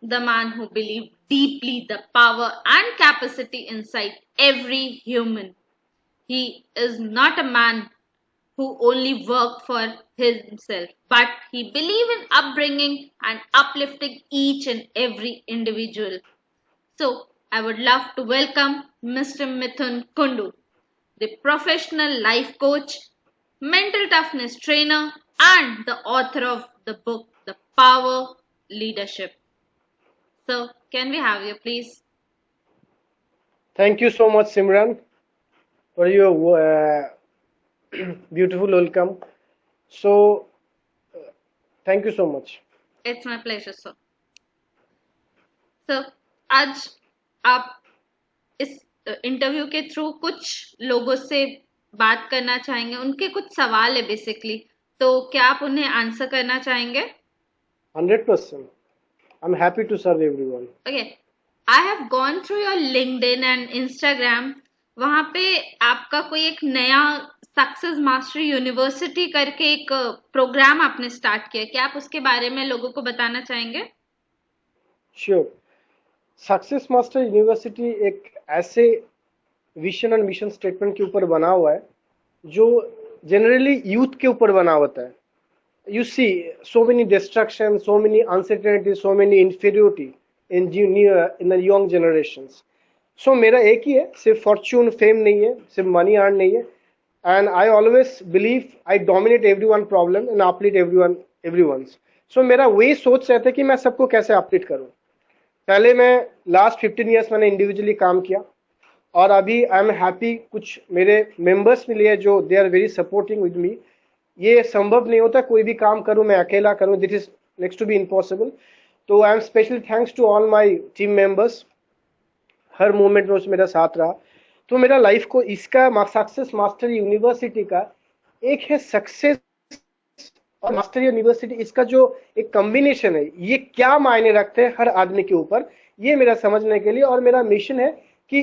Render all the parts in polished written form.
the man who believed deeply the power and capacity inside every human. He is not a man who only worked for himself, but he believed in upbringing and uplifting each and every individual. So, I would love to welcome Mr. Mithun Kundu, the professional life coach, mental toughness trainer, and the author of the book The Power Leadership. So, can we have you, please? Thank you so much, Simran, for your beautiful welcome. So, thank you so much. It's my pleasure, sir. Sir आज आप इस interview के through कुछ लोगों से बात करना चाहेंगे, उनके कुछ सवाल है बेसिकली, तो क्या आप उन्हें आंसर करना चाहेंगे? 100%. I'm happy to serve everyone. Okay, I have gone through your LinkedIn and Instagram. वहां पे आपका कोई एक नया सक्सेस मास्टरी यूनिवर्सिटी करके एक प्रोग्राम आपने स्टार्ट किया, क्या आप उसके बारे में लोगों को बताना चाहेंगे? Sure. सक्सेस मास्टर यूनिवर्सिटी एक ऐसे विजन एंड मिशन स्टेटमेंट के ऊपर बना हुआ है जो जनरली यूथ के ऊपर बना होता है. You see so many distractions, so many uncertainties, so many inferiority in the young generations. So मेरा एक ही है, सिर्फ फॉर्च्यून फेम नहीं है, सिर्फ मनी अर्न नहीं है. And I always believe I dominate everyone problem and uplift everyone's. So मेरा वही सोच रहता है कि मैं सबको कैसे अपलिफ्ट करूं. पहले मैं लास्ट 15 ईयर्स मैंने इंडिविजुअली काम किया और अभी आई एम हैप्पी. कुछ मेरे मेंबर्स मिले हैं जो they are very supporting with me. ये संभव नहीं होता कोई भी काम करूं मैं अकेला करूं, this is next to be impossible. तो I am specially thanks to all my team members. हर मोमेंट में उसमें मेरा साथ रहा. तो मेरा लाइफ को इसका सक्सेस मास्टर यूनिवर्सिटी का एक है सक्सेस और मास्टर यूनिवर्सिटी, इसका जो एक कॉम्बिनेशन है ये क्या मायने रखते हैं हर आदमी के ऊपर, ये मेरा समझने के लिए. और मेरा मिशन है कि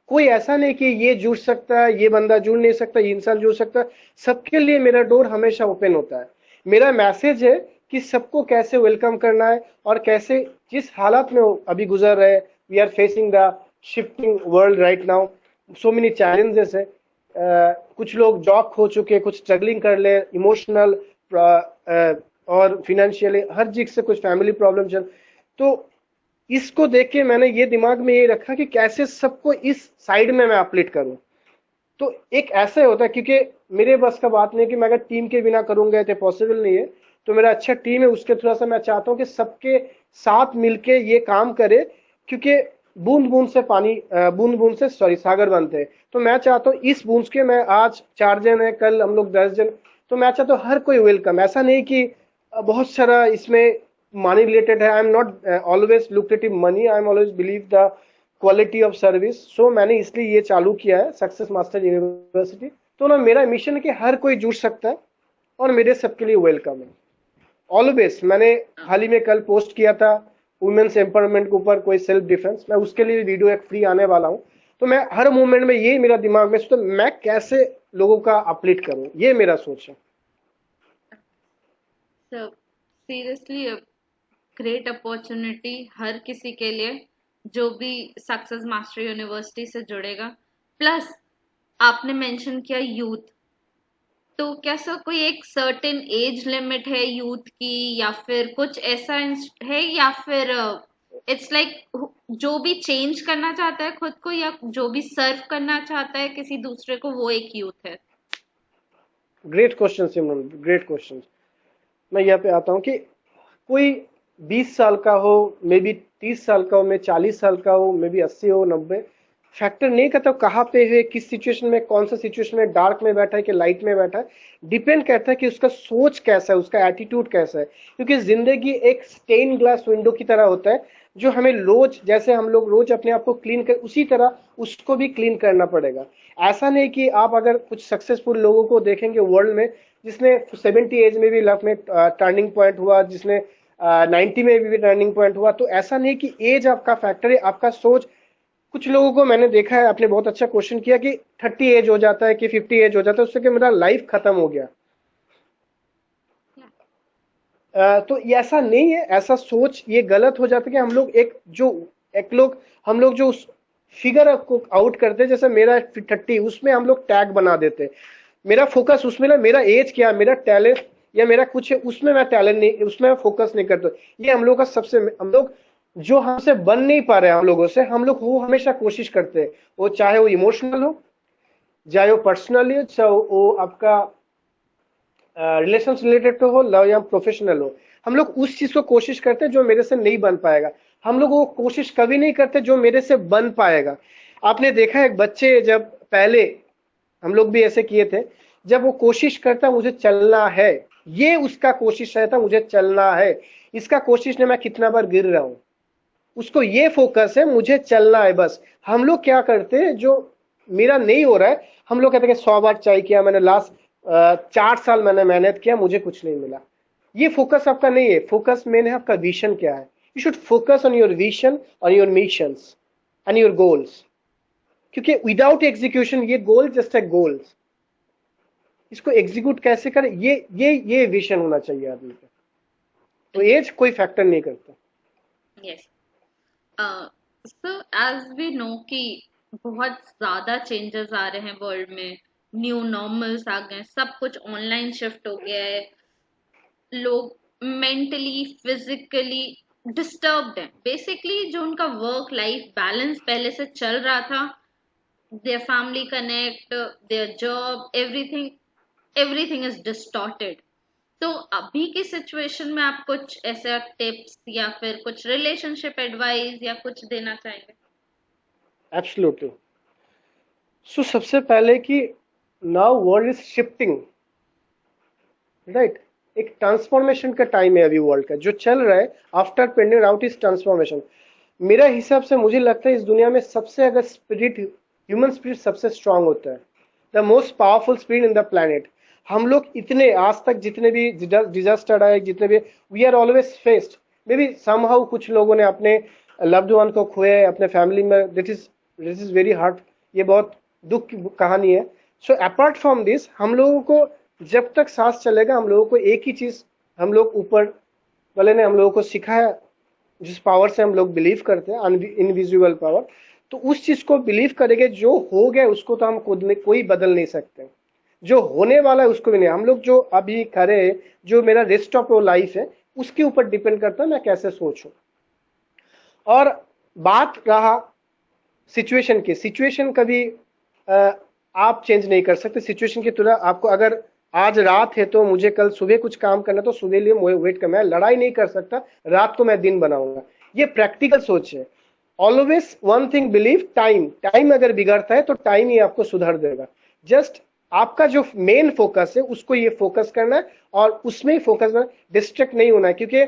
कोई ऐसा नहीं कि ये जुड़ सकता है, ये बंदा जुड़ नहीं सकता, ये इंसान जुड़ सकता है. सबके लिए मेरा डोर हमेशा ओपन होता है. मेरा मैसेज है कि सबको कैसे वेलकम करना है और कैसे जिस हालात में अभी गुजर रहे. We are facing the shifting world right now. So many challenges है. कुछ लोग जॉब खो चुके, कुछ स्ट्रगलिंग कर ले इमोशनल और फिनेंशियली, हर चीज से कुछ फैमिली प्रॉब्लम चल. तो इसको देख के मैंने ये दिमाग में ये रखा कि कैसे सबको इस साइड में मैं अपलिफ्ट करूं. तो एक ऐसा होता है क्योंकि मेरे बस का बात नहीं कि मैं अगर टीम के बिना करूंगा तो पॉसिबल नहीं है. तो मेरा अच्छा टीम है, उसके थोड़ा सा मैं चाहता हूं कि सबके साथ मिलके ये काम करे, क्योंकि बूंद बूंद से पानी बूंद बूंद से सागर बनते हैं. तो मैं चाहता हूँ इस बूंद के मैं आज 4 जन है, कल हम लोग 10 जन. तो मैं चाहता हूँ हर कोई वेलकम. ऐसा नहीं कि बहुत सारा इसमें मनी रिलेटेड है. I am not always lucrative money, I am always believe the quality of service. So मैंने इसलिए ये चालू किया है सक्सेस मास्टर यूनिवर्सिटी. तो ना मेरा मिशन है कि हर कोई जुड़ सकता है और मेरे सबके लिए वेलकम है ऑलवेज. मैंने हाल ही में कल पोस्ट किया था वुमेन्स एम्पावरमेंट के ऊपर कोई सेल्फ डिफेंस, मैं उसके लिए वीडियो एक फ्री आने वाला हूँ. तो मैं हर मूवमेंट में ये मेरा दिमाग में सोचता मैं कैसे लोगों का अपलिफ्ट करूं, ये मेरा सोच है. So, seriously, a great opportunity हर किसी के लिए जो भी सक्सेस मास्टर यूनिवर्सिटी से जुड़ेगा. प्लस आपने मेंशन किया यूथ, तो क्या सर कोई एक सर्टेन एज लिमिट है यूथ की, या फिर कुछ ऐसा है, या फिर इट्स लाइक जो भी चेंज करना चाहता है खुद को या जो भी सर्व करना चाहता है किसी दूसरे को, वो एक यूथ है? ग्रेट क्वेश्चन सिमरन, ग्रेट क्वेश्चन. मैं यहाँ पे आता हूँ कि कोई 20 साल का हो, मे बी 30 साल का हो, मे 40 साल का हो, मे बी 80 हो, 90, फैक्टर नहीं करता कहाँ पे है, किस सिचुएशन में, कौन सा सिचुएशन में, डार्क में बैठा है कि लाइट में बैठा है. डिपेंड करता है कि उसका सोच कैसा है, उसका एटीट्यूड कैसा है. क्योंकि जिंदगी एक स्टेन ग्लास विंडो की तरह होता है जो हमें रोज, जैसे हम लोग रोज अपने आप को क्लीन कर, उसी तरह उसको भी क्लीन करना पड़ेगा. ऐसा नहीं कि आप अगर कुछ सक्सेसफुल लोगों को देखेंगे वर्ल्ड में, जिसने 70 एज में भी लाइफ में टर्निंग पॉइंट हुआ, जिसने 90 में भी टर्निंग पॉइंट हुआ. तो ऐसा नहीं कि एज आपका फैक्टर है, आपका सोच. कुछ लोगों को मैंने देखा है, आपने बहुत अच्छा क्वेश्चन किया कि 30 एज हो जाता है कि 50 एज हो जाता है उससे कि मेरा लाइफ खत्म हो गया. तो ये ऐसा नहीं है, ऐसा सोच ये गलत हो जाता है कि हम लोग एक लोग हम लोग जो उस फिगर को आउट करते हैं, जैसे मेरा 30 उसमें हम लोग टैग बना देते हैं। मेरा फोकस उसमें ना, मेरा एज क्या, मेरा टैलेंट या मेरा कुछ है उसमें मैं टैलेंट नहीं, उसमें मैं फोकस नहीं करता। ये हम लोग का सबसे, हम लोग जो हमसे बन नहीं पा रहे हैं हम लोगों से, हम लोग वो हमेशा कोशिश करते हैं, वो चाहे वो इमोशनल हो, चाहे वो पर्सनली हो, चाहे वो आपका रिलेशन रिलेटेड तो हो, लव या प्रोफेशनल हो। हम लोग उस चीज को कोशिश करते हैं जो मेरे से नहीं बन पाएगा। हम लोग वो कोशिश कभी नहीं करते जो मेरे से बन पाएगा। आपने देखा है बच्चे जब पहले, हम लोग भी ऐसे किए थे, जब वो कोशिश करता मुझे चलना है, ये उसका कोशिश रहता मुझे चलना है, इसका कोशिश नहीं मैं कितना बार गिर रहा हूं, उसको ये फोकस है मुझे चलना है बस। हम लोग क्या करते हैं, जो मेरा नहीं हो रहा है, हम लोग कहते हैं कि 100 बार ट्राई किया मैंने, लास्ट 4 साल मैंने मेहनत किया, मुझे कुछ नहीं मिला। ये फोकस आपका नहीं है। फोकस मेन है आपका विजन क्या है। You should focus on your vision, on your missions and your goals. क्योंकि विदाउट एग्जीक्यूशन ये गोल जस्ट है गोल्स, इसको एग्जीक्यूट कैसे करें, ये विजन होना चाहिए आदमी का। तो एज कोई फैक्टर नहीं करता। Yes. So as we know कि बहुत ज्यादा चेंजेस आ रहे हैं वर्ल्ड में, न्यू नॉर्मल्स आ गए, सब कुछ ऑनलाइन शिफ्ट हो गया है, लोग मेंटली फिजिकली डिस्टर्ब्ड हैं। बेसिकली जो उनका वर्क लाइफ बैलेंस पहले से चल रहा था, their family connect, their job, everything is distorted. तो अभी की सिचुएशन में आप कुछ ऐसा टिप्स या फिर कुछ रिलेशनशिप एडवाइस या कुछ देना चाहेंगे? एब्सोल्युटली। सो सबसे पहले कि now world is shifting, right. एक ट्रांसफॉर्मेशन का टाइम है अभी वर्ल्ड का, जो चल रहा है after pending out is transformation. मेरा हिसाब से मुझे लगता है इस दुनिया में सबसे, अगर स्पिरिट, ह्यूमन स्पिरिट सबसे स्ट्रांग होता है, the most powerful spirit in the planet. हम लोग इतने आज तक जितने भी डिजास्टर आए, जितने भी, we are always faced, may be somehow कुछ लोगों ने अपने लव्ड वन को खोए अपने फैमिली में, दिस इज वेरी हार्ड, ये बहुत दुख की कहानी है। सो अपार्ट फ्रॉम दिस, हम लोगों को जब तक सांस चलेगा, हम लोगों को एक ही चीज हम लोग ऊपर वाले ने हम लोगों को सिखाया, जिस पावर से हम लोग बिलीव करते हैं, इनविजिबल पावर, तो उस चीज को बिलीव करेंगे। जो हो गया उसको तो हम खुद में कोई बदल नहीं सकते, जो होने वाला है उसको भी नहीं। हम लोग जो अभी करे, जो मेरा रेस्ट ऑफ लाइफ है, उसके ऊपर डिपेंड करता है मैं कैसे सोचूं। और बात रहा सिचुएशन की, सिचुएशन कभी आप चेंज नहीं कर सकते सिचुएशन की तुलना। आपको अगर आज रात है तो मुझे कल सुबह कुछ काम करना, तो सुबह लिए वेट कर, मैं लड़ाई नहीं कर सकता, रात को मैं दिन बनाऊंगा। ये प्रैक्टिकल सोच है। Always one thing believe, time अगर बिगड़ता है तो टाइम ही आपको सुधार देगा। जस्ट आपका जो मेन फोकस है उसको ये फोकस करना है, और उसमें ही फोकस करना, डिस्ट्रैक्ट नहीं होना है। क्योंकि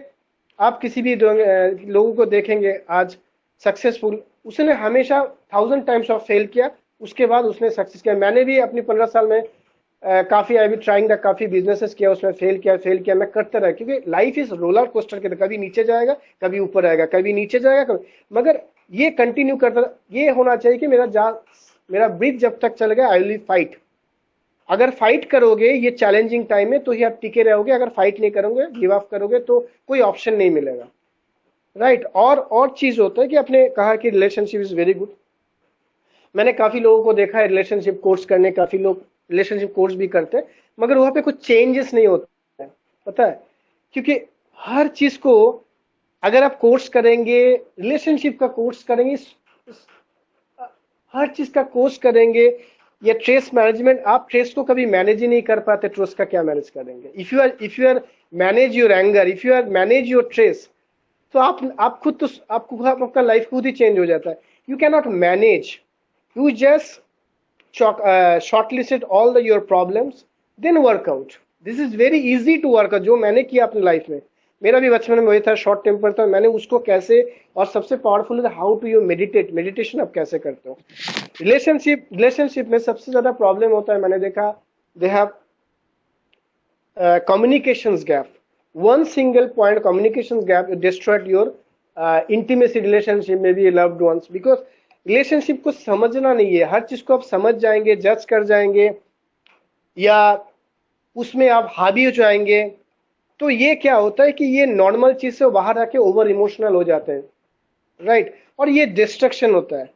आप किसी भी लोगों को देखेंगे आज सक्सेसफुल, उसने हमेशा 1000 टाइम्स ऑफ फेल किया, उसके बाद उसने सक्सेस किया। मैंने भी अपनी 15 साल में काफी, आई बी ट्राइंग द काफी बिजनेसेस किया, उसमें फेल किया, मैं करता रहा। क्योंकि लाइफ इज रोलर कोस्टर के, कभी नीचे जाएगा, कभी ऊपर आएगा, कभी नीचे जाएगा, कभी, मगर ये कंटिन्यू करता, ये होना चाहिए कि मेरा ब्रीथ जब तक चल गया, आई विल फाइट। अगर फाइट करोगे ये चैलेंजिंग टाइम में तो ही आप टिके रहोगे, अगर फाइट नहीं करोगे, गिव अप करोगे, तो कोई ऑप्शन नहीं मिलेगा, राइट। और चीज होता है कि आपने कहा कि रिलेशनशिप इज वेरी गुड। मैंने काफी लोगों को देखा है रिलेशनशिप कोर्स करने, काफी लोग रिलेशनशिप कोर्स भी करते हैं, मगर वहां पे कुछ चेंजेस नहीं होता है, पता है। क्योंकि हर चीज को अगर आप कोर्स करेंगे, रिलेशनशिप का कोर्स करेंगे, हर चीज का कोर्स करेंगे, या ट्रेस मैनेजमेंट, आप ट्रेस को कभी मैनेज ही नहीं कर पाते, ट्रेस का क्या मैनेज करेंगे। If you are manage your anger, if you are manage your stress, तो आप खुद तो आपका लाइफ खुद ही चेंज हो जाता है। You can not manage, you just shortlisted all your problems, then work out. This is very easy to work out, जो मैंने किया अपनी लाइफ में। मेरा भी बचपन में वही था, शॉर्ट टेम्पर था, मैंने उसको कैसे, और सबसे पावरफुल है हाउ टू यू मेडिटेशन आप कैसे करते हो। रिलेशनशिप में सबसे ज्यादा प्रॉब्लम होता है, मैंने देखा, they have communications gap. One single point communications gap destroyed your intimacy relationship, maybe loved ones, because relationship को समझना नहीं है। हर चीज को आप समझ जाएंगे, जज कर जाएंगे, या उसमें आप हावी हो जाएंगे, तो ये क्या होता है कि ये नॉर्मल चीज से बाहर आके ओवर इमोशनल हो जाते हैं, राइट, और ये डिस्ट्रक्शन होता है।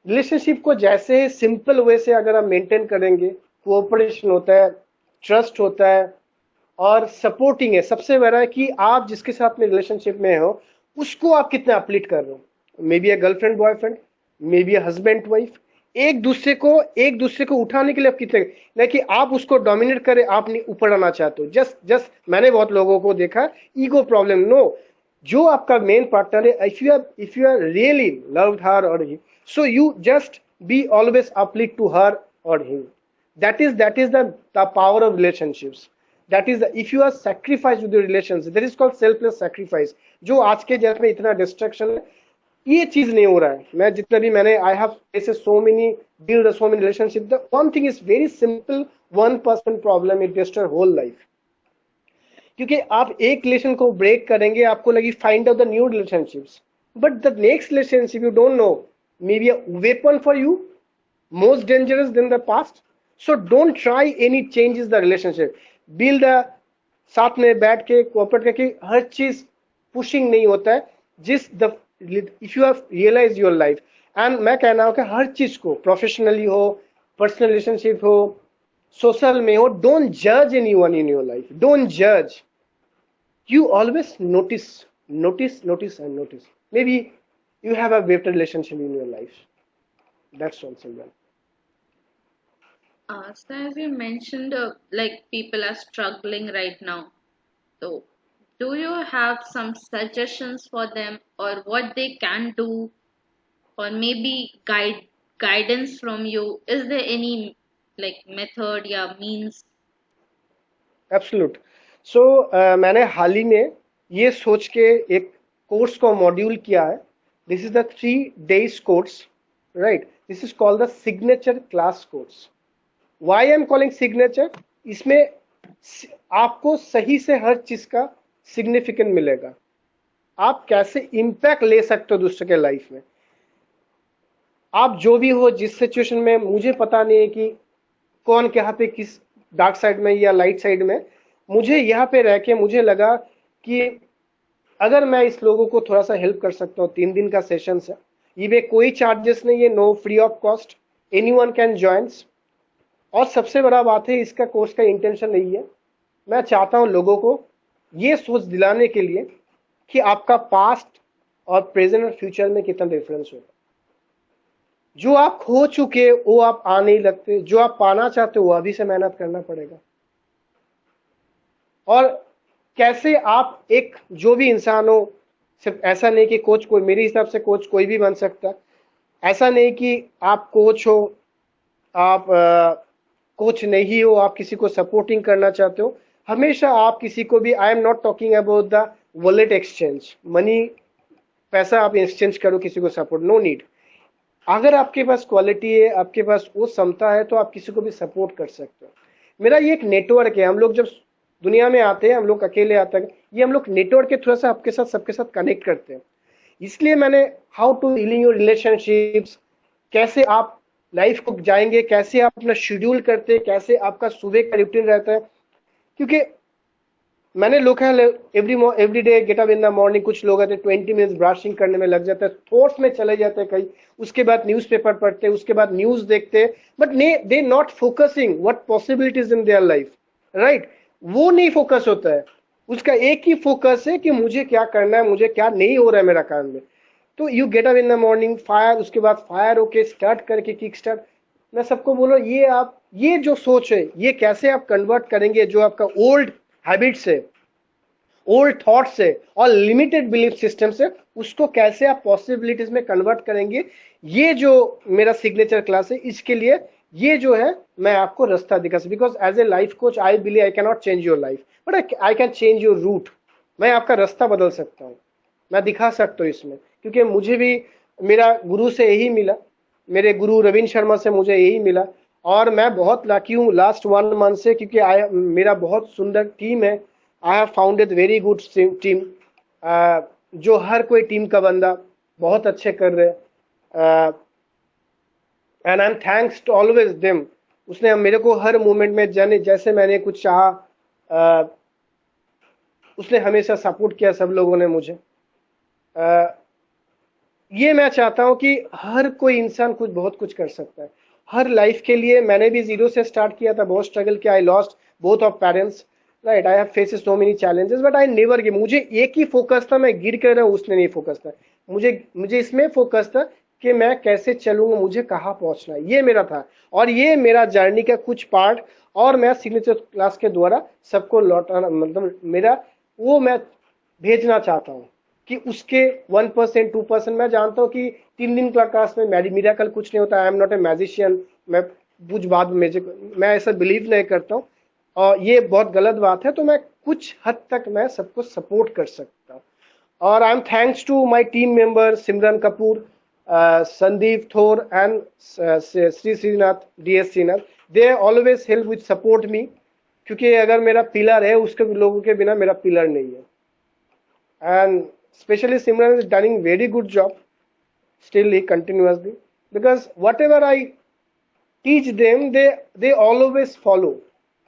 रिलेशनशिप को जैसे सिंपल वे से अगर आप मेंटेन करेंगे, कोऑपरेशन होता है, ट्रस्ट होता है और सपोर्टिंग है, सबसे बड़ा है कि आप जिसके साथ में रिलेशनशिप में हो उसको आप कितना अपलिफ्ट कर रहे हो, may be A girlfriend boyfriend, may be a husband wife, एक दूसरे को उठाने के लिए आप कितने, नहीं कि आप उसको डोमिनेट करें, आप नहीं ऊपर आना चाहते हो, जस्ट जस्ट मैंने बहुत लोगों को देखा, ईगो प्रॉब्लम, नो, जो आपका मेन पार्टनर है, if you are really loved her और ही, so you just be always uplift to her or him. That is the power of relationships. That is the, if you are sacrificed with the relationship, that is called selfless sacrifice. जो आज के जगत में इतना destruction है, ये चीज नहीं हो रहा है। मैं जितना भी मैंने I have faces so many build so many relationship, the one thing is very simple, 1% problem it destroy whole life. क्योंकि आप एक रिलेशन को ब्रेक करेंगे, आपको लगी find out the new relationships, but the next relationship you don't know, may be a weapon for you, most dangerous than the past. So don't try any changes the relationship. Build a, साथ में बैठ के cooperate करके, हर चीज pushing नहीं होता है, जिस the if you have realise your life, and मैं कहना हूं कि हर चीज को, प्रोफेशनली हो, पर्सनल रिलेशनशिप हो, सोशल में हो, डोंट जज anyone in your life, don't जज, you always notice and notice, maybe you have a better relationship in your life. That's all, Simran. So as you mentioned, like people are struggling right now. So, do you have some suggestions for them, or what they can do, or maybe guidance from you? Is there any like method, yeah, means? Absolute. So मैंने हाल ही में ये सोच के एक course को module किया है, this is the 3 days course, right, this is called the signature class course. Why I am calling signature, इसमें आपको सही से हर चीज का सिग्निफिकेंट मिलेगा, आप कैसे इम्पैक्ट ले सकते हो दूसरे के लाइफ में, आप जो भी हो जिस सिचुएशन में, मुझे पता नहीं है कि कौन यहाँ पे किस डार्क साइड में या लाइट साइड में, मुझे यहाँ पे रह के मुझे लगा कि अगर मैं इस लोगों को थोड़ा सा हेल्प कर सकता हूँ, 3 दिन का सेशन है, ये कोई चार्जेस नहीं है, no, free of cost, anyone can joins. और सबसे बड़ा बात है, इसका कोर्स का इंटेंशन नहीं है, मैं चाहता हूँ लोगों को ये सोच दिलाने के लिए कि आपका पास्ट और प्रेजेंट और फ्यूचर में कितना डिफरेंस होगा, जो आप खो चुके वो आप आ नहीं लगते, जो आप पाना चाहते हो वो अभी से मेहनत करना पड़ेगा। और कैसे आप एक जो भी इंसान हो, सिर्फ ऐसा नहीं कि कोच कोई, मेरे हिसाब से कोच कोई भी बन सकता है, ऐसा नहीं कि आप कोच हो, आप कोच नहीं हो, आप किसी को सपोर्टिंग करना चाहते हो, हमेशा आप किसी को भी, आई am not talking about the wallet exchange, money, पैसा आप एक्सचेंज करो किसी को सपोर्ट, नो नीड। अगर आपके पास क्वालिटी है, आपके पास वो क्षमता है, तो आप किसी को भी सपोर्ट कर सकते हो। मेरा ये एक नेटवर्क है, हम लोग जब दुनिया में आते हैं, हम लोग अकेले आते हैं, ये हम लोग नेटवर्क के थ्रू से आपके साथ सबके साथ कनेक्ट करते हैं। इसलिए मैंने how to healing your relationships, कैसे आप लाइफ को जाएंगे, कैसे आप अपना शेड्यूल करते हैं, कैसे आपका सुबह का रूटीन रहता है, क्योंकि मैंने लोग है every day get up in the morning, कुछ लोग आते 20 मिनट्स ब्रशिंग करने में लग जाते हैं, थॉट्स में चले जाते हैं कहीं, उसके बाद न्यूज़पेपर पढ़ते हैं, उसके बाद न्यूज देखते हैं, but they not focusing what possibilities in their life, right, वो नहीं फोकस होता है, उसका एक ही फोकस है कि मुझे क्या करना है, मुझे क्या नहीं हो रहा है मेरा काम में। तो you get up in the morning, fire, उसके बाद फायर होके स्टार्ट करके किक स्टार्ट, मैं सबको बोलो ये आप, ये जो सोच है, ये कैसे आप कन्वर्ट करेंगे, जो आपका ओल्ड हैबिट्स है, ओल्ड थॉट्स है और लिमिटेड बिलीफ सिस्टम से, उसको कैसे आप पॉसिबिलिटीज में कन्वर्ट करेंगे, ये जो मेरा सिग्नेचर क्लास है, इसके लिए ये जो है मैं आपको रास्ता दिखा सकता, because as a life coach I believe I can not change your life, but I can change your route, मैं आपका रास्ता बदल सकता हूँ, मैं दिखा सकता हूँ इसमें, क्योंकि मुझे भी मेरा गुरु से यही मिला, मेरे गुरु रविंद्र शर्मा से मुझे यही मिला, और मैं बहुत लकी हूँ लास्ट 1 मंथ से, क्योंकि मेरा बहुत सुंदर टीम है, I have founded very good team, जो हर कोई टीम का बंदा बहुत अच्छे कर रहे, and I am thanks to always them, उसने मेरे को हर मोमेंट में जाने, जैसे मैंने कुछ चाहा उसने हमेशा सपोर्ट किया सब लोगों ने मुझे। अ, ये मैं चाहता हूँ कि हर कोई इंसान कुछ बहुत कुछ कर सकता है हर लाइफ के लिए। मैंने भी जीरो से स्टार्ट किया था, बहुत स्ट्रगल किया। I lost both of parents, right. I have faces so many challenges but I never give. मुझे एक ही फोकस था, मैं गिर कर रहा हूँ उसमें नहीं फोकस था। मुझे मुझे इसमें फोकस था कि मैं कैसे चलूंगा, मुझे कहाँ पहुंचना है, ये मेरा था। और ये मेरा जर्नी का कुछ पार्ट, और मैं सिग्नेचर क्लास के द्वारा सबको लौटाना, मतलब मेरा वो मैं भेजना चाहता हूँ कि उसके 1% 2%। मैं जानता हूँ कि 3 दिन क्लास में मिराकल कुछ नहीं होता। आई एम नॉट ए मैजिशियन। मैं कुछ बात मैजिक, मैं ऐसा बिलीव नहीं करता हूँ, और ये बहुत गलत बात है। तो मैं कुछ हद तक मैं सबको सपोर्ट कर सकता हूँ। और I am thanks to my team member Simran Kapoor, Sandeep Thor and Shri Shrinath, DS Shrinath. They always help with support me, क्योंकि अगर मेरा पिलर है, उसके लोगों के बिना मेरा पिलर नहीं है। And especially Simran is doing very good job still continuously, because whatever I teach them, they always follow.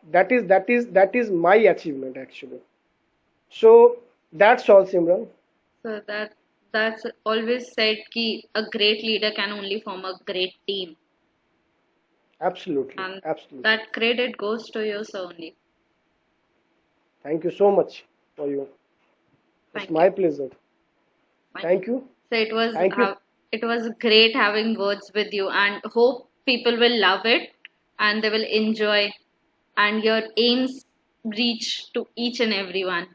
That is my achievement actually. So that's all, Simran. So that's always said कि a great leader can only form a great team, Absolutely, and absolutely. that credit goes to you, sir, only. Thank you so much for you. It's Thank you. my pleasure. Thank you. Thank you. So Thank you. it was great having words with you, and hope people will love it and they will enjoy, and your aims reach to each and everyone.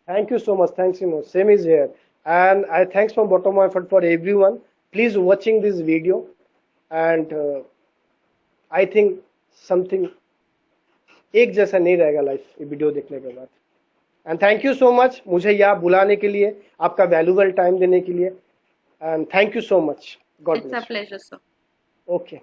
Thank you so much. Thanks so much. Same is here. And I thanks from bottom of my heart for everyone. Please watching this video, and I think something एक जैसा नहीं रहेगा life ये video देखने के बाद। And thank you so much मुझे यहाँ बुलाने के लिए, आपका वैल्यूबल टाइम देने के लिए। And thank you so much. God It's a bless pleasure, sir. You. Okay.